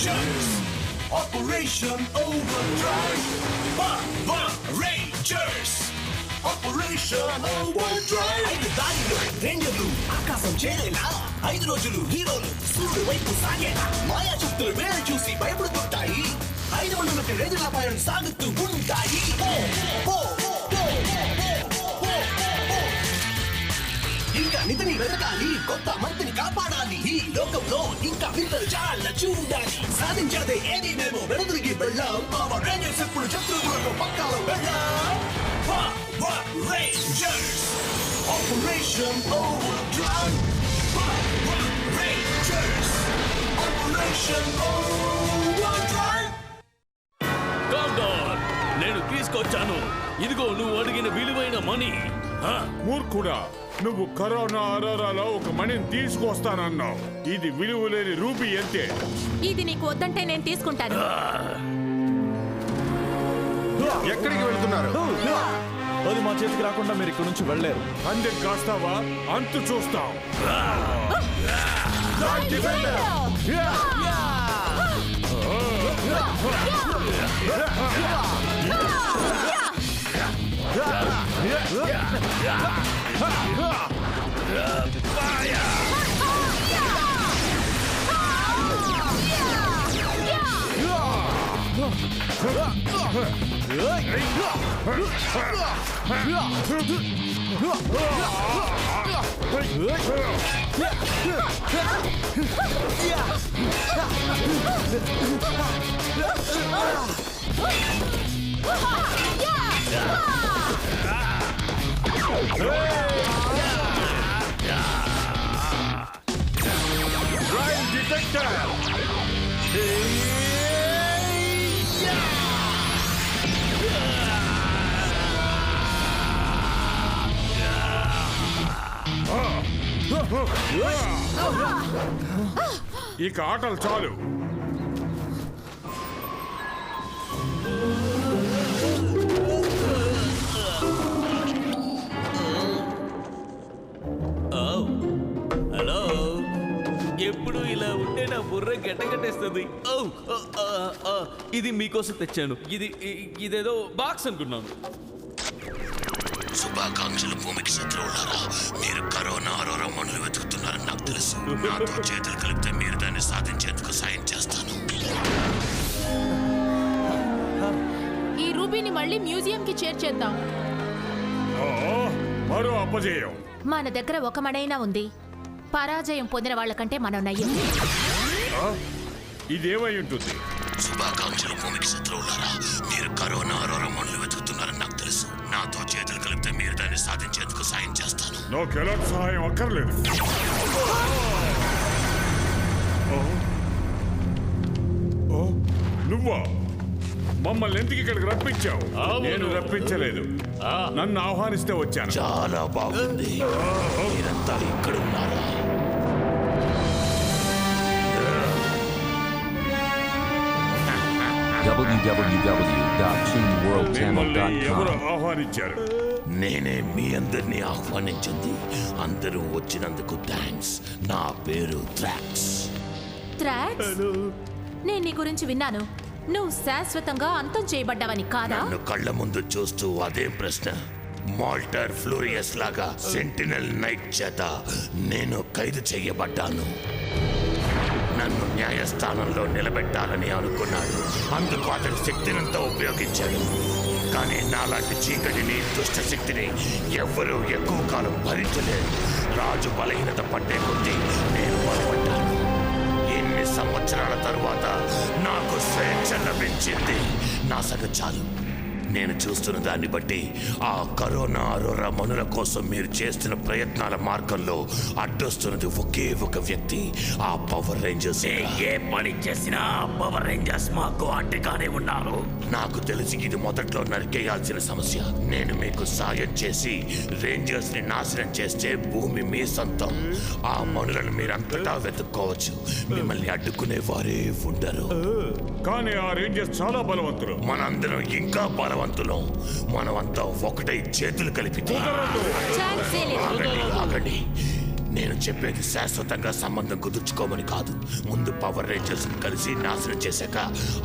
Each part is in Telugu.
Rangers, Operation Overdrive. Power Rangers, Operation Overdrive. 5 దారిలో రేంజర్లు ఆకాశం చేరేలా 5 రోజులు హీరోలు సూర్యుడి వైపు సాగేలా మాయా శక్తులు వేళ చూసి భయపడుతుంటాయి. 5 మంది రేంజర్ల పయనం సాగుతూ ఉంటాయి. ఇంకా నిధిని వెతకాలి, కొత్త మంత్రిని కాపాడాలి. ఈ లోకంలో ఇంకా వింతలు చాలా చూడాలి. సాధించేదే ఏది మేము వెనుదిరిగి వెళ్ళాం. పవర్ రేంజర్స్ ఎప్పుడు శత్రువులకు పక్కలో వెళ్ళాం. Power Rangers, operation overdrive. Power Rangers, operation overdrive. Counter, నేను తీసుకొచ్చాను. ఇదిగో నువ్వు అడిగిన విలువైన మనీ. మూర్ఖుడా, నువ్వు కరోనా అరోరాలో ఒక మణిని తీసుకొస్తానన్నావు. ఇది విలువలేని రూపీ ఎంతే. ఇది నీకు వద్దంటే నేను తీసుకుంటాను. ఎక్కడికి వెళ్తున్నారు? అది మా చేతికి రాకుండా మీరు ఇక్కడ నుంచి వెళ్ళలేరు. అందరికి కాస్తావా? అంతు చూస్తాం. ఇక ఆటలు చాలు. హలో, ఎప్పుడు ఇలా ఉంటే నా బుర్ర గడ్డగట్టేస్తుంది. ఇది మీకోసం తెచ్చాను. ఇదేదో బాక్స్ అనుకున్నాను. శుభాకాంక్షలు భూమికి శత్రువులారా. మీరు కరోనా అరోరా మనులు వెతుకుతున్నారని నాకు తెలుసు. నాతో చేతులు కలిపితే మీరు దాన్ని సాధించేందుకు సాయం చేస్తాను. ఈ రూబీని మళ్ళీ మ్యూజియం కి చేర్చేద్దాం. మరో అపజయం. మన దగ్గర ఒక మణైనా ఉంది. పరాజయం పొందిన వాళ్ళకంటే మనం నయ్యం. ఇదేమై ఉంటుంది? శుభాకాంక్షలు భూమికి శత్రువులారా. మీరు కరోనా అరోరా మనులు వెతుకుతున్నారని నాకు తెలుసు. నాతో చేతులు కలిపితే మీరు దాన్ని సాధించేందుకు సాయం చేస్తాను. నాకు ఎలాంటి సహాయం అక్కర్లేదు. నువ్వా? మమ్మల్ని ఎందుకు ఇక్కడికి రప్పించావు? నేను రప్పించలేదు. నన్ను ఆహ్వానిస్తే వచ్చాను. చాలా బాగుంది. మీరంతా ఇక్కడున్నారా? ఎవరు ఆహ్వానించారు? నేనే మీ అందరినీ ఆహ్వానించింది. అందరూ వచ్చినందుకు థ్యాంక్స్. నా పేరు థ్రాక్స్. నేను నీ గురించి విన్నాను. నువ్వు శాశ్వతంగా అంతం చేయబడ్డావని కాదా? నన్ను కళ్ళ ముందు చూస్తూ అదే ప్రశ్న. మాల్టర్ ఫ్లూరియస్ లాగా సెంటినల్ నైట్ చేత నేను ఖైదు చేయబడ్డాను. నన్ను న్యాయస్థానంలో నిలబెట్టాలని అనుకున్నాడు. అందుకు అతని శక్తినంతా ఉపయోగించాడు. కానీ నాలాంటి చీకటిని, దుష్ట శక్తిని ఎవ్వరూ ఎక్కువ కాలం భరించలేరు. రాజు బలహీనత పట్టే కొద్దీ నేను బలపడ్డాను. ఎన్ని సంవత్సరాల తరువాత నాకు స్వేచ్ఛ లభించింది. నా సగం చాలు. నేను చూస్తున్న దాన్ని బట్టి ఆ కరోనా అరోరా మనుల కోసం మీరు చేస్తున్న ప్రయత్నాల మార్గంలో అడ్డొస్తున్నది ఒకే ఒక వ్యక్తి, ఆ పవర్ రేంజర్స్. ఏ పని చేసినా పవర్ రేంజర్స్ మాకు అడ్డుగానే ఉన్నారు. నాకు తెలిసి ఇది మొదట్లో నరికేయాల్సిన సమస్య. నేను మీకు సాయం చేసి రేంజర్స్ ని నాశనం చేస్తే భూమి మీ సొంతం. ఆ మనులను మీరంతటా వెతుక్కోవచ్చు. మిమ్మల్ని అడ్డుకునే వారే ఉండరు. కానీ ఆ రేంజర్స్ చాలా బలవంతులు. మనందరం ఇంకా బలవంతులం. మనమంతా ఒకటై చేతులు కలిపితే. ఆగండి. నేను చెప్పేది శాశ్వతంగా సంబంధం కుదుర్చుకోమని కాదు. ముందు పవర్ రేంజర్స్ కలిసి నాశనం చేశాక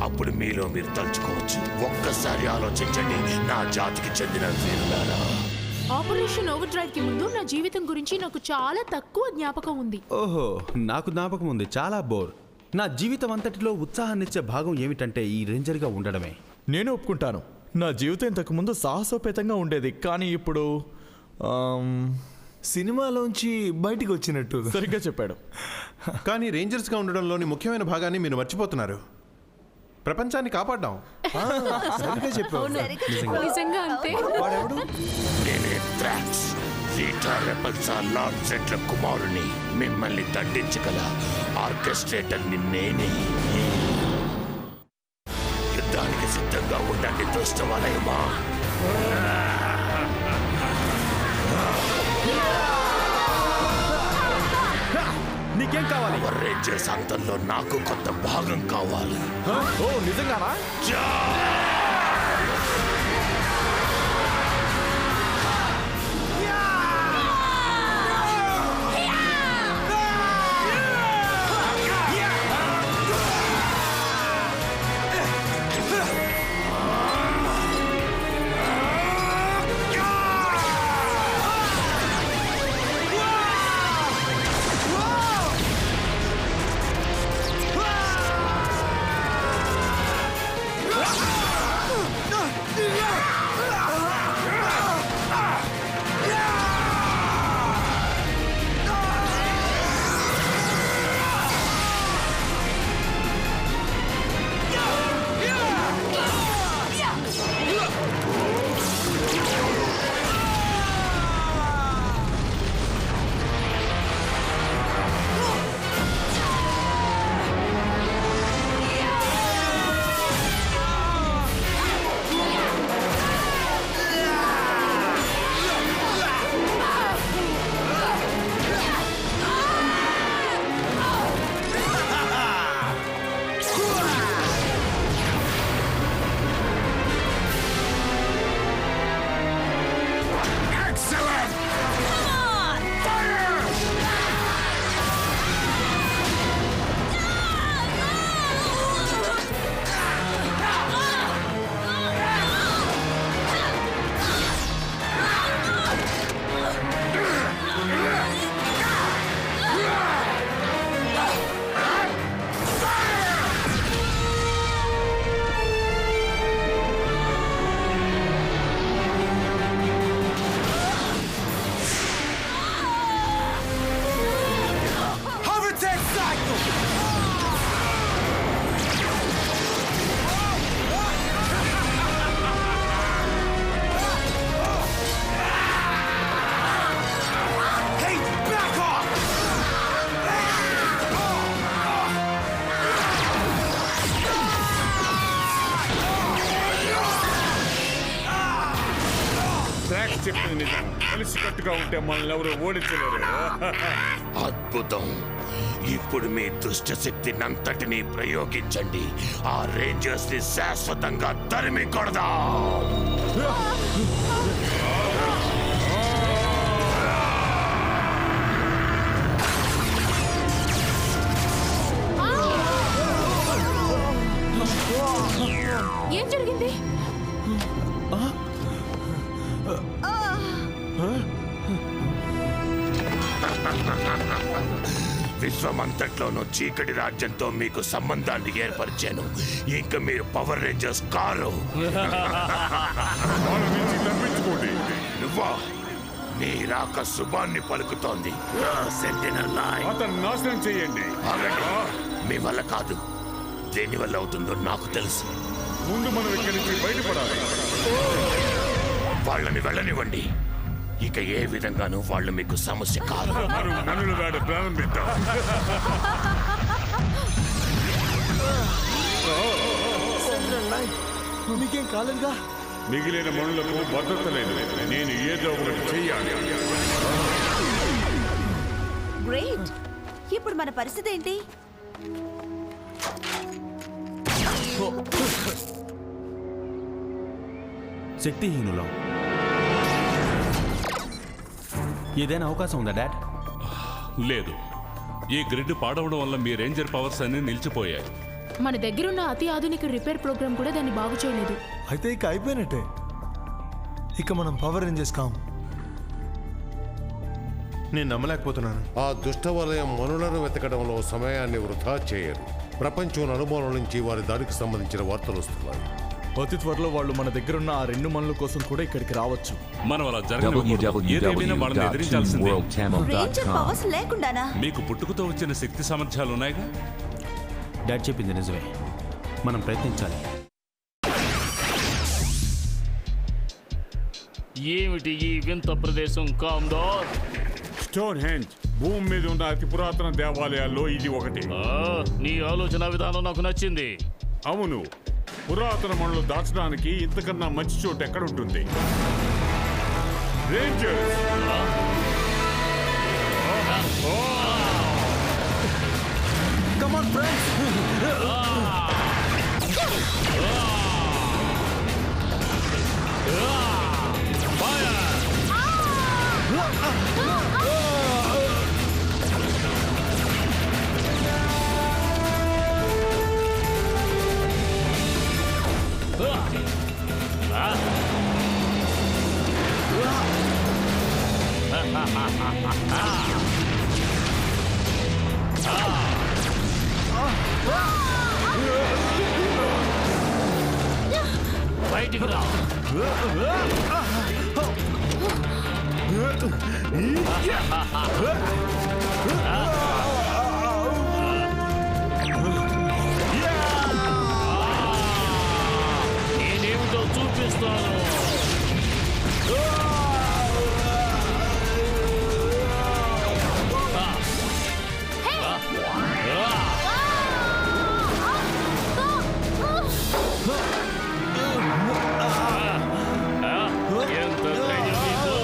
అప్పుడు మీలో మీరు తలుచుకోవచ్చు. ఒక్కసారి ఆలోచించండి నా జాతికి చెందిన వీరులారా. ఆపరేషన్ ఓవర్ డ్రైవ్ కి ముందు నా జీవితం గురించి నాకు చాలా తక్కువ జ్ఞాపకం ఉంది. ఓహో, నాకు జ్ఞాపకం ఉంది. చాలా బోర్. నా జీవితం అంతటిలో ఉత్సాహాన్నిచ్చే భాగం ఏమిటంటే ఈ రేంజర్గా ఉండడమే. నేను ఒప్పుకుంటాను. నా జీవితం ఇంతకుముందు సాహసోపేతంగా ఉండేది, కానీ ఇప్పుడు సినిమాలోంచి బయటికి వచ్చినట్టు. సరిగ్గా చెప్పాడు. కానీ రేంజర్స్గా ఉండడంలోని ముఖ్యమైన భాగాన్ని మీరు మర్చిపోతున్నారు. ప్రపంచాన్ని కాపాడ్డాం. సరిగ్గా చెప్పావు. నిజంగా అంతే. వాడెవడు? నేనే థ్రాక్స్, రీటా రెపల్సా లార్డ్ సెట్ల కుమారుని. మిమ్మల్ని దండించగల ఆర్కెస్ట్రేటర్ని నేనే. యుద్ధానికి సిద్ధంగా ఉండండి దుష్ట వలయమా. నీకేం కావాలి? పవర్ రేంజర్స్ అంతంలో నాకు కొత్త భాగం కావాలి. ఓ నిజంగానా? చెప్పింది నిజం. కలిసికట్టుగా ఉంటే మనల్ని ఎవరు ఓడించలేరు. అద్భుతం. ఇప్పుడు మీ దుష్ట శక్తినంతటినీ ప్రయోగించండి. ఆ రేంజర్స్ ని శాశ్వతంగా తరిమి కొడదాం. ఏం జరిగింది? విశ్వమంతట్లోనూ చీకటి రాజ్యంతో మీకు సంబంధాన్ని ఏర్పరిచాను. ఇంకా మీరు పవర్ రేంజర్స్ కారు. వాళ్ళ నుంచి తప్పించుకోండి. నువ్వా? నీ రాక శుభాన్ని పలుకుతోంది. Sentinel line. అతను నాశనం చేయండి. ఆగండి. మీ వల్ల కాదు. దేని వల్ల అవుతుందో నాకు తెలుసు. ముందు మనం ఇక్కడి నుంచి బయటపడాలి. వాళ్ళని వెళ్ళనివ్వండి. ఇక ఏ విధంగానూ వాళ్ళు మీకు సమస్య కాదు. మనుల వేడ ప్రారంభిద్దాం. నీకేం కాలేదుగా? మిగిలిన మనులకు భద్రత లేదు. నేను ఏదో ఒకటి చెయ్యాలి. గ్రేట్. ఇప్పుడు మన పరిస్థితి ఏంటి? శక్తిహీనులం. ఏదైనా అవకాశం ఉందా డాడ్? లేదు, ఈ గ్రిడ్ పాడవడం వల్ల మీ రేంజర్ పవర్స్ అన్ని నిలిచిపోయాయి. మన దగ్గరున్న అతి ఆధునిక రిపేర్ ప్రోగ్రామ్ కూడా దాన్ని బాగు చేయలేదు. అయితే ఇక అయిపోయినట్టే. ఇక మనం పవర్ రేంజర్స్ కాం. నేను నమ్మలేకపోతున్నాను. ఆ దుష్టవలయం మనులను వెతకడంలో సమయాన్ని వృధా చేయరు. ప్రపంచం అనుభవం నుంచి వారి దాడికి సంబంధించిన వార్తలు వస్తున్నాయి. అతి త్వరలో వాళ్ళు మన దగ్గరున్న ఆ 2 మనుల కోసం కూడా ఇక్కడికి రావచ్చు. మనం అలా జరగనివ్వకూడదు. ఏదేమైనా వాళ్ళని ఎదిరించాల్సిందే. Ranger powers లేకుండానా? మీకు పుట్టుకతో వచ్చిన శక్తి సామర్థ్యాలు ఉన్నాయిగా. డాడ్ చెప్పింది నిజమే, మనం ప్రయత్నించాలి. ఏమిటి ఈ వింత ప్రదేశం కామ్డార్? స్టోన్ హెంజ్ భూమి మీద ఉన్న అతి పురాతన దేవాలయాల్లో ఇది ఒకటి. నీ ఆలోచన విధానం నాకు నచ్చింది. అవును, పురాతన మనులు దాచడానికి ఇంతకన్నా మంచి చోటు ఎక్కడుంటుంది? రేంజర్స్! Come on, friends! బయటికి రా. నేనేమిటో చూపిస్తాను. ఎంత ధైర్యం నీకు?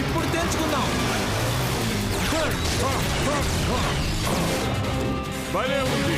ఇప్పుడు తెలుసుకుందాం. భలే ఉంది.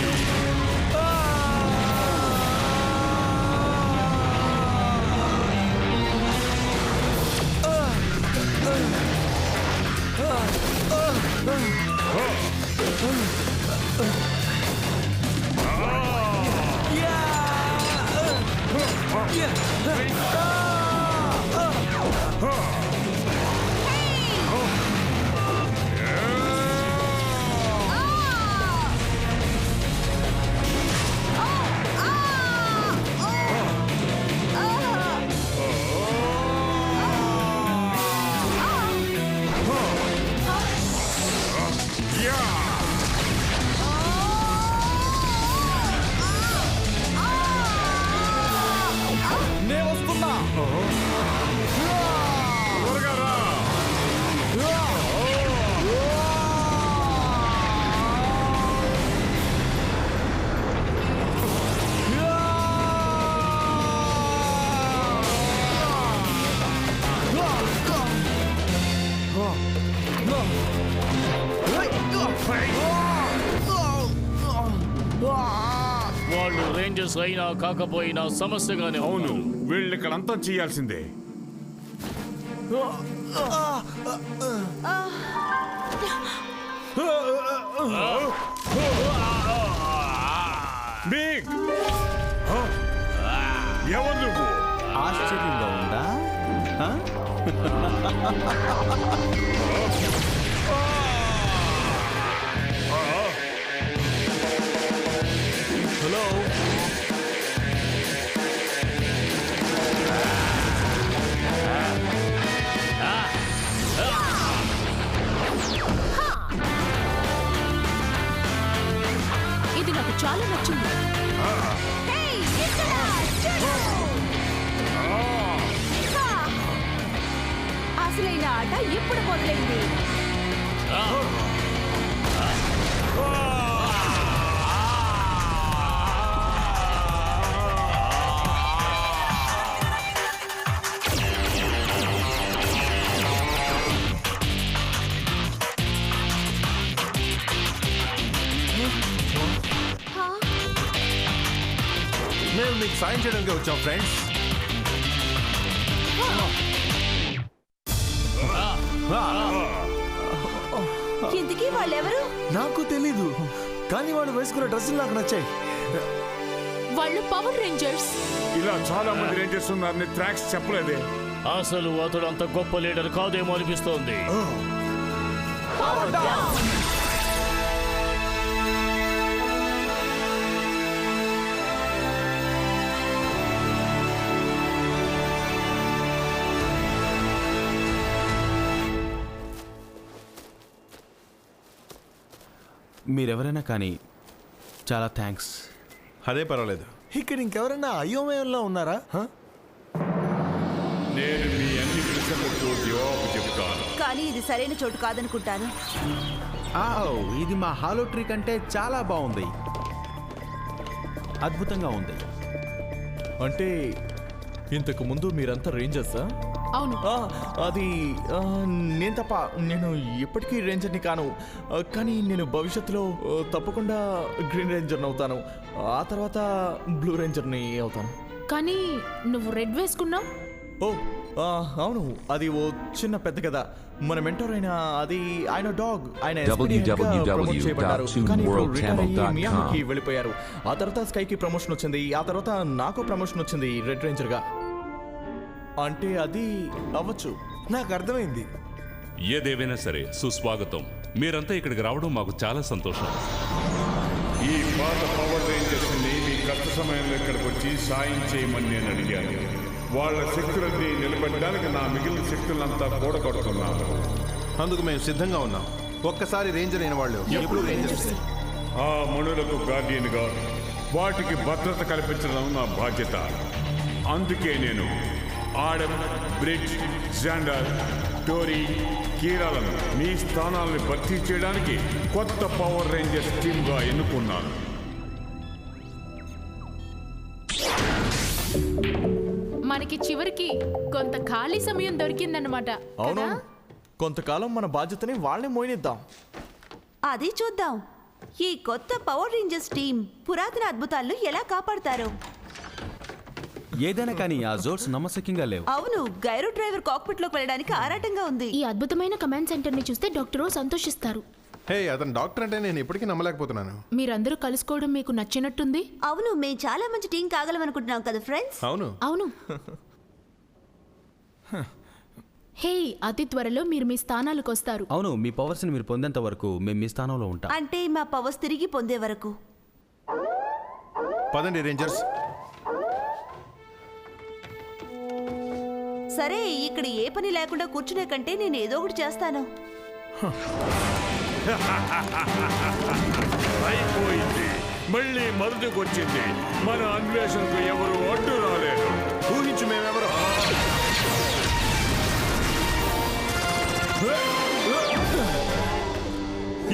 వాళ్ళు రేంజర్స్ అయినా కాకపోయినా సమస్యగానే. అవును, వీళ్ళని ఇక్కడ అంతా చేయాల్సిందే. బిగ్! ఎవరు నువ్వు? ఆశ్చర్యంగా ఉందా? హలో, ఇది నాకు చాలా నచ్చింది. అసలైన ఆట ఇప్పుడు మొదలైంది. మేము మీకు సాయం చేయడానికి వచ్చాం ఫ్రెండ్స్. ఇంతకీ వాళ్ళెవరు? నాకు తెలీదు, కానీ వాళ్ళు వేసుకున్న డ్రెస్సులు నాకు నచ్చాయి. వాళ్ళు పవర్ రేంజర్స్. ఇలా చాలా మంది రేంజర్స్ ఉన్నారని ట్రాక్స్ చెప్పలేదే. అసలు అతడు అంత గొప్ప లీడర్ కాదేమో అనిపిస్తోంది. మీరెవరైనా కానీ చాలా థ్యాంక్స్. అదే పర్వాలేదు. ఇక్కడ ఇంకెవరైనా అయోమయంలో ఉన్నారా? నేను మీ అన్ని ప్రశ్నలకు జవాబు చెప్తాను. కానీ ఇది సరైన చోటు కాదనుకుంటాను. ఇది మా హాలో ట్రీ కంటే చాలా బాగుంది, అద్భుతంగా ఉంది. అంటే ఇంతకు ముందు మీరంతా రేంజర్సా? అవును. అది నేను తప్ప, నేను ఇప్పటికీ రేంజర్ని కాను. కానీ నేను భవిష్యత్తులో తప్పకుండా గ్రీన్ రేంజర్ని అవుతాను. ఆ తర్వాత బ్లూ రేంజర్ని అవుతాను. కానీ నువ్వు రెడ్ వేసుకున్నావు. ఓ అవును, అది ఓ చిన్న పెద్ద కదా. మన మెంటర్ అయిన అది ఆయన డాగ్, ఆయన ప్రమోట్ చేయబడ్డారు. కానీ ఇప్పుడు రిటైర్ అయ్యి మియామికి వెళ్ళిపోయారు. ఆ తర్వాత స్కైకి ప్రమోషన్ వచ్చింది. ఆ తర్వాత నాకు ప్రమోషన్ వచ్చింది రెడ్ రేంజర్గా. అంటే అది అవ్వచ్చు. నాకు అర్థమైంది. ఏదేవైనా సరే సుస్వాగతం. మీరంతా ఇక్కడికి రావడం మాకు చాలా సంతోషం. ఈ పాత పవర్ రేంజర్స్ ని మీ కష్ట సమయంలో ఇక్కడికి వచ్చి సాయం చేయమని నేను అడిగాను. వాళ్ళ శక్తులన్నీ నిలబెట్టడానికి నా మిగిలిన శక్తులంతా కూడగొడుతున్నాను. అందుకు మేము సిద్ధంగా ఉన్నాం. ఒక్కసారి రేంజర్ అయిన వాళ్ళు ఎప్పుడు రేంజర్స్. ఆ మణులకు గార్డియన్గా వాటికి భద్రత కల్పించడం నా బాధ్యత. అందుకే నేను ఆడమ్, బ్రిడ్జ్, జాండర్, టోరీ, కీరాలను మీ స్థానాలను భర్తీ చేయడానికి కొత్త పవర్ రేంజర్స్ టీమ్గా ఎన్నుకున్నాను. మనకి చివరికి కొంత ఖాళీ సమయం దొరికిందన్నమాట. అవును, కొంతకాలం మన బాధ్యతని వాళ్ళని మోయనిద్దాం. అది చూద్దాం. ఈ కొత్త పవర్ రేంజర్స్ టీం పురాతన అద్భుతాలను ఎలా కాపాడతారో. ఏదైనా కానీ ఆ జోర్స్ నమ్మశక్యంగా లేవు. అవును, గైరో డ్రైవర్ కాక్పిట్ లోకి వెళ్ళడానికి ఆరాటంగా ఉంది. ఈ అద్భుతమైన కమాండ్ సెంటర్ ని చూస్తే డాక్టర్ సంతోషిస్తారు. హే, అతను డాక్టర్ అంటే నేను ఇప్పటికీ నమ్మలేకపోతున్నాను. మీరందరూ కలుసుకోవడం మీకు నచ్చినట్టుంది. అవును, మేము చాలా మంచి టీం కాగలమనుకుంటున్నాం కదా ఫ్రెండ్స్. అవును అవును. హే, అతి త్వరలో మీరు మీ స్థానాలకు వస్తారు. అవును, మీ పవర్స్ ని మీరు పొందేంత వరకు మేము మీ స్థానంలో ఉంటాం. అంటే మా పవర్స్ తిరిగి పొందే వరకు. పదండి రేంజర్స్. సరే, ఇక్కడ ఏ పని లేకుండా కూర్చునే కంటే నేను ఏదో ఒకటి చేస్తాను. అయిపోయింది, మళ్ళీ మరుదుకొచ్చింది. మన అన్వేషణకు ఎవరు అడ్డు రాలేదు. ఊహించు మేమెవరు.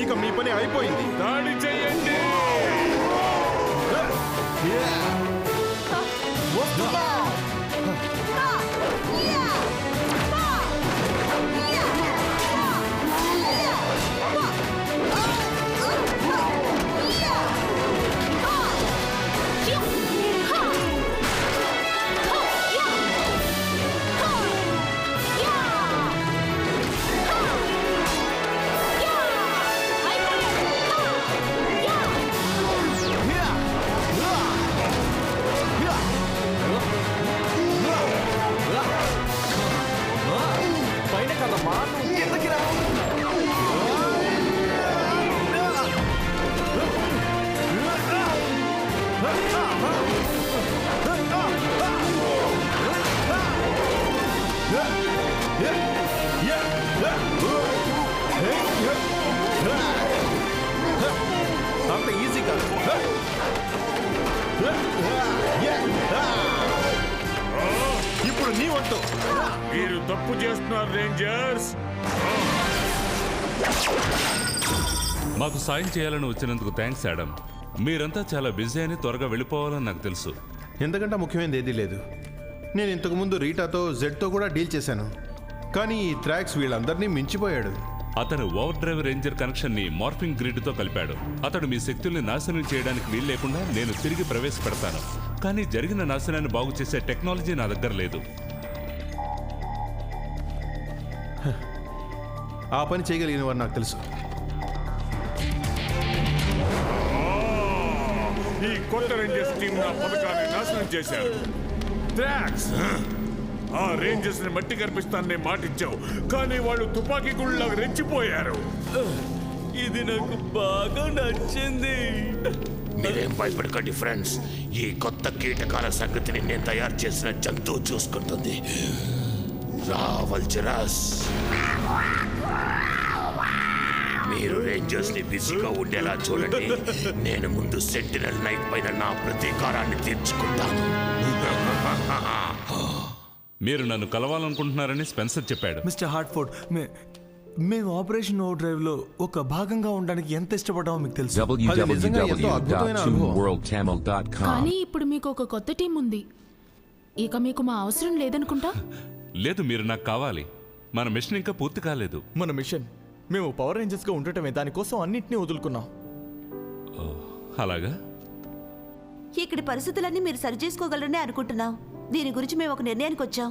ఇక మీ పని అయిపోయింది. దాడి చెయ్యండి. పైన కదమ్మా, కిందకి రా. అంత ఈజీ కాదు. ఇప్పుడు నీ వంతు. మీరు తప్పు చేస్తున్నారు రేంజర్స్. మాకు సాయం చేయాలని వచ్చినందుకు థ్యాంక్స్ యాడమ్. మీరంతా చాలా బిజీ అని త్వరగా వెళ్ళిపోవాలని నాకు తెలుసు. ఎందుకంటే ముఖ్యమైనది ఏదీ లేదు. నేను ఇంతకుముందు రీటాతో జెడ్తో కూడా డీల్ చేశాను. కానీ ఈ థ్రాక్స్ వీళ్ళందరినీ మించిపోయాడు. అతను ఓవర్ డ్రైవ్ రేంజర్ కనెక్షన్ ని మార్ఫింగ్ గ్రిడ్ తో కలిపాడు. అతడు మీ శక్తుల్ని నాశనం చేయడానికి వీలు లేకుండా నేను తిరిగి ప్రవేశపెడతాను. కానీ జరిగిన నాశనాన్ని బాగు చేసే టెక్నాలజీ నా దగ్గర లేదు. ఆ పని చేయగలిగిన వారు నాకు తెలుసు. ఈ కొత్త రేంజర్స్ టీం నా పథకాన్ని నాశనం చేశారు. థ్రాక్స్, ఆ రేంజర్స్ ని మట్టి కనిపిస్తానని మాటిచ్చావు, కానీ వాళ్ళు తుపాకీ గుళ్ళలాగా రెచ్చిపోయారు. ఇది నాకు బాగా నచ్చింది. మీరేం భయపడకండి ఫ్రెండ్స్. ఈ కొత్త కీటకాల సంగతిని నేను తయారు చేసిన జంతువు చూసుకుంటుంది. రావల్చరాస్, మీరు రేంజర్స్ ని బిజీగా ఉండేలా చూడండి. నేను ముందు సెంటినల్ నైట్ పైన నా ప్రతీకారాన్ని తీర్చుకుంటాను. మీరు నన్ను కలవాలనుకుంటున్నారని స్పెన్సర్ చెప్పాడు. మిస్టర్ హార్ట్ఫోర్డ్, మేము ఆపరేషన్ ఓవర్ డ్రైవ్ లో ఒక భాగంగా ఉండడానికి ఎంత ఇష్టపడ్డామో మీకు తెలుసు. కానీ ఇప్పుడు మీకు ఒక కొత్త టీం ఉంది. ఇక మీకు మా అవసరం లేదనుకుంటా. లేదు, మీరు నాకు కావాలి. మన మిషన్ ఇంకా పూర్తి కాలేదు. మన మిషన్ మేము పవర్ రేంజర్స్ గా ఉండటమే. దానికోసం అన్నింటినీ వదులుకున్నాం. అలాగా? ఇక్కడి పరిస్థితులన్నీ మీరు సరిచేసుకోగలరని అనుకుంటున్నాం. దీని గురించి మేము ఒక నిర్ణయానికి వచ్చాం.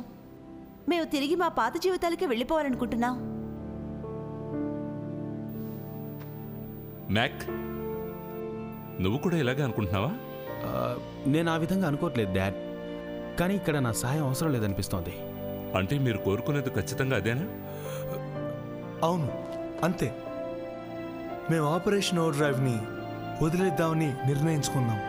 మేము తిరిగి మా పాత జీవితాలకే వెళ్ళిపోవాలనుకుంటున్నాం. మ్యాక్, నువ్వు కూడా ఇలాగే అనుకుంటున్నావా? నేను ఆ విధంగా అనుకోవట్లేదు డాడ్, కానీ ఇక్కడ నా సహాయం అవసరం లేదనిపిస్తోంది. అంటే మీరు కోరుకునేది ఖచ్చితంగా అదేనా? అవును, అంతే. మేము ఆపరేషన్ ఓవర్ డ్రైవ్ ని వదిలేద్దామని నిర్ణయించుకున్నాం.